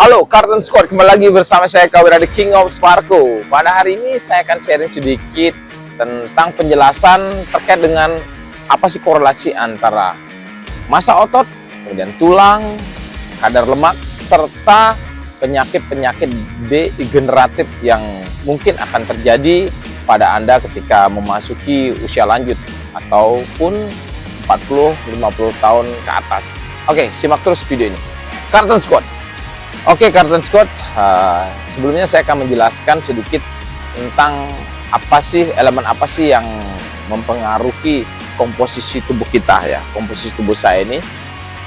Halo Cartoon Squad, kembali lagi bersama saya Kawira The King of Sparko. Pada hari ini saya akan sharing sedikit tentang penjelasan terkait dengan apa sih korelasi antara massa otot, kemudian tulang, kadar lemak, serta penyakit-penyakit degeneratif yang mungkin akan terjadi pada Anda ketika memasuki usia lanjut ataupun 40-50 tahun ke atas. Oke, simak terus video ini. Cartoon Squad. Oke, Cartoon Squad, sebelumnya saya akan menjelaskan sedikit tentang elemen apa sih yang mempengaruhi komposisi tubuh kita ya. Komposisi tubuh saya ini,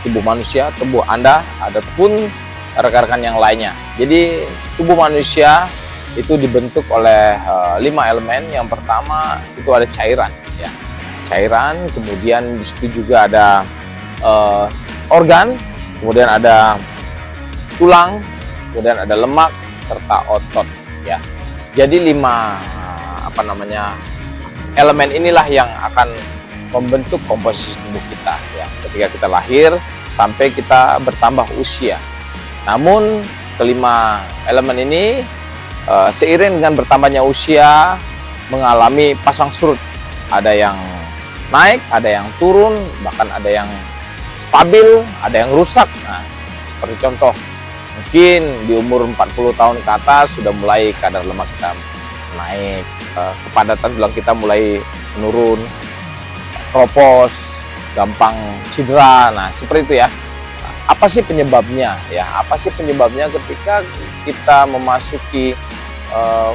tubuh manusia, tubuh Anda, ataupun rekan-rekan yang lainnya. Jadi tubuh manusia itu dibentuk oleh 5 elemen. Yang pertama itu ada cairan ya. Cairan, kemudian di situ juga ada organ, kemudian ada tulang, kemudian ada lemak serta otot ya. Jadi 5 elemen inilah yang akan membentuk komposisi tubuh kita ya, ketika kita lahir sampai kita bertambah usia. Namun kelima elemen ini seiring dengan bertambahnya usia mengalami pasang surut. Ada yang naik, ada yang turun, bahkan ada yang stabil, ada yang rusak. Nah, seperti contoh, mungkin di umur 40 tahun ke atas sudah mulai kadar lemak kita naik, kepadatan tulang kita mulai menurun, kropos, gampang cedera. Nah, seperti itu ya. Apa sih penyebabnya ya? Apa sih penyebabnya ketika kita memasuki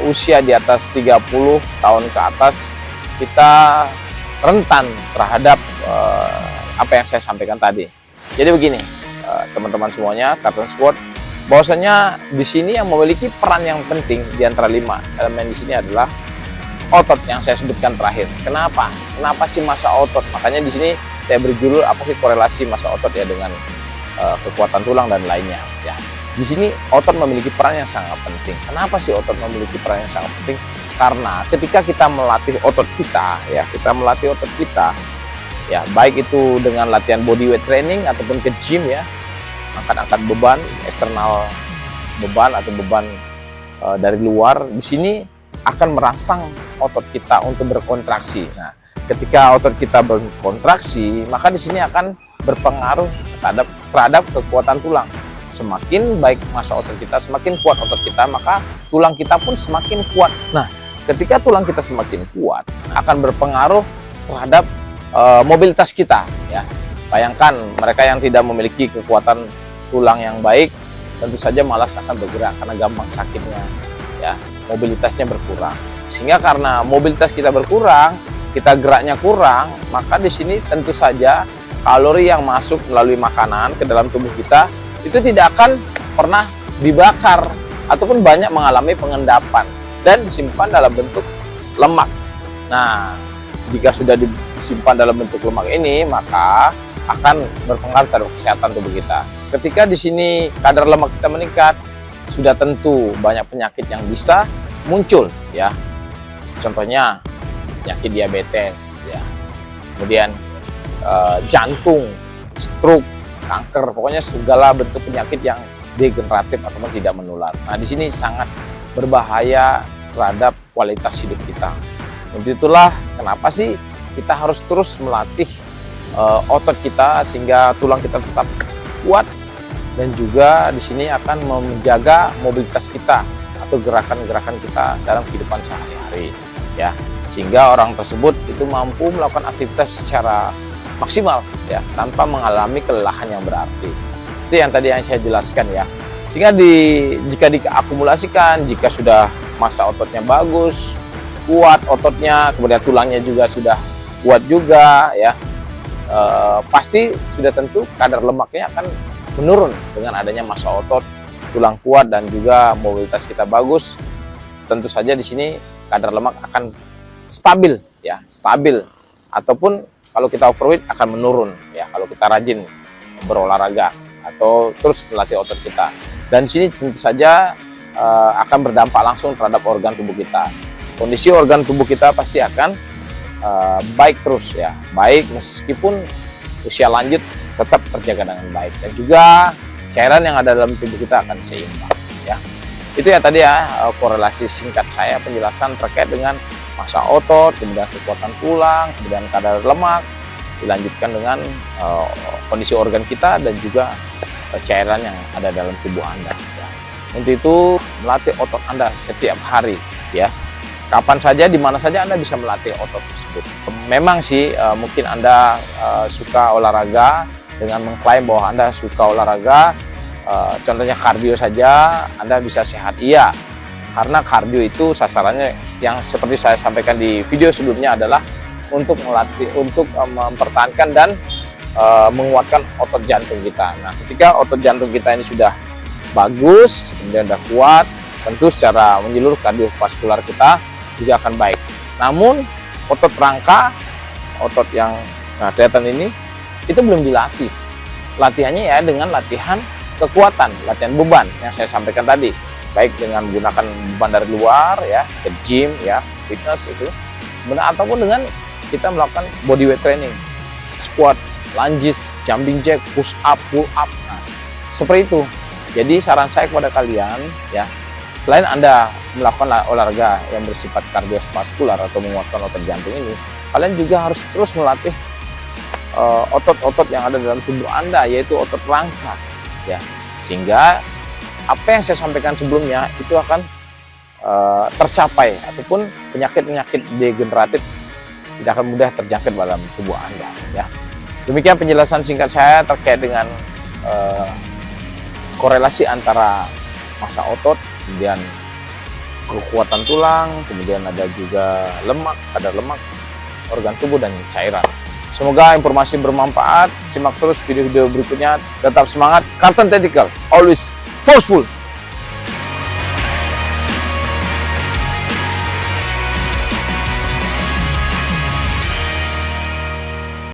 usia di atas 30 tahun ke atas, kita rentan terhadap apa yang saya sampaikan tadi. Jadi begini, teman-teman semuanya, Cartoon Squad, bahwasanya di sini yang memiliki peran yang penting di antara 5 elemen di sini adalah otot yang saya sebutkan terakhir. Kenapa? Kenapa sih massa otot? Makanya di sini saya berjudul apa sih korelasi massa otot ya dengan kekuatan tulang dan lainnya ya. Di sini otot memiliki peran yang sangat penting. Kenapa sih otot memiliki peran yang sangat penting? Karena ketika kita melatih otot kita ya, baik itu dengan latihan body weight training ataupun ke gym ya, angkat-angkat beban, eksternal beban atau beban dari luar, di sini akan merangsang otot kita untuk berkontraksi. Nah, ketika otot kita berkontraksi, maka di sini akan berpengaruh terhadap kekuatan tulang. Semakin baik massa otot kita, semakin kuat otot kita, maka tulang kita pun semakin kuat. Nah, ketika tulang kita semakin kuat, akan berpengaruh terhadap mobilitas kita ya. Bayangkan mereka yang tidak memiliki kekuatan tulang yang baik, tentu saja malas akan bergerak karena gampang sakitnya ya, mobilitasnya berkurang. Sehingga karena mobilitas kita berkurang, kita geraknya kurang, maka di sini tentu saja kalori yang masuk melalui makanan ke dalam tubuh kita itu tidak akan pernah dibakar ataupun banyak mengalami pengendapan dan disimpan dalam bentuk lemak. Nah, jika sudah disimpan dalam bentuk lemak ini, maka akan berpengaruh terhadap kesehatan tubuh kita. Ketika di sini kadar lemak kita meningkat, sudah tentu banyak penyakit yang bisa muncul ya. Contohnya penyakit diabetes ya. Kemudian jantung, stroke, kanker, pokoknya segala bentuk penyakit yang degeneratif ataupun tidak menular. Nah, di sini sangat berbahaya terhadap kualitas hidup kita. Untuk itulah kenapa sih kita harus terus melatih otot kita sehingga tulang kita tetap kuat, dan juga di sini akan menjaga mobilitas kita atau gerakan-gerakan kita dalam kehidupan sehari-hari ya, sehingga orang tersebut itu mampu melakukan aktivitas secara maksimal ya, tanpa mengalami kelelahan yang berarti. Itu yang tadi yang saya jelaskan ya. Sehingga jika diakumulasikan, jika sudah massa ototnya bagus, kuat ototnya, kemudian tulangnya juga sudah kuat juga ya, pasti sudah tentu kadar lemaknya akan menurun dengan adanya massa otot, tulang kuat, dan juga mobilitas kita bagus. Tentu saja di sini kadar lemak akan stabil ya, ataupun kalau kita overweight akan menurun ya, kalau kita rajin berolahraga atau terus melatih otot kita. Dan di sini tentu saja akan berdampak langsung terhadap organ tubuh kita. Kondisi organ tubuh kita pasti akan baik terus ya, baik meskipun usia lanjut tetap terjaga dengan baik. Dan juga cairan yang ada dalam tubuh kita akan seimbang ya. Itu ya tadi ya korelasi singkat saya penjelasan terkait dengan massa otot, kemudian kekuatan tulang, kemudian kadar lemak, dilanjutkan dengan kondisi organ kita dan juga cairan yang ada dalam tubuh Anda ya. Untuk itu melatih otot Anda setiap hari ya. Kapan saja, di mana saja Anda bisa melatih otot tersebut. Memang sih mungkin Anda suka olahraga dengan mengklaim bahwa Anda suka olahraga, contohnya kardio saja Anda bisa sehat. Iya, karena kardio itu sasarannya yang seperti saya sampaikan di video sebelumnya adalah untuk melatih, untuk mempertahankan dan menguatkan otot jantung kita. Nah, ketika otot jantung kita ini sudah bagus, kemudian sudah kuat, tentu secara menyeluruh kardiovaskular kita juga akan baik. Namun otot rangka, otot yang kelihatan ini, itu belum dilatih. Latihannya ya dengan latihan kekuatan, latihan beban yang saya sampaikan tadi, baik dengan menggunakan beban dari luar ya, ke gym ya, fitness itu, ataupun dengan kita melakukan body weight training, squat, lunges, jumping jack, push up, pull up. Nah, seperti itu. Jadi saran saya kepada kalian ya, selain Anda melakukan olahraga yang bersifat kardiovaskular atau menguatkan otot jantung ini, kalian juga harus terus melatih otot-otot yang ada dalam tubuh Anda, yaitu otot rangka ya, sehingga apa yang saya sampaikan sebelumnya itu akan tercapai, ataupun penyakit-penyakit degeneratif tidak akan mudah terjangkit dalam tubuh Anda ya. Demikian penjelasan singkat saya terkait dengan korelasi antara massa otot, kemudian kekuatan tulang, kemudian ada juga lemak, kadar lemak, organ tubuh, dan cairan. Semoga informasi bermanfaat. Simak terus video-video berikutnya. Tetap semangat, Carlton Tactical, always forceful.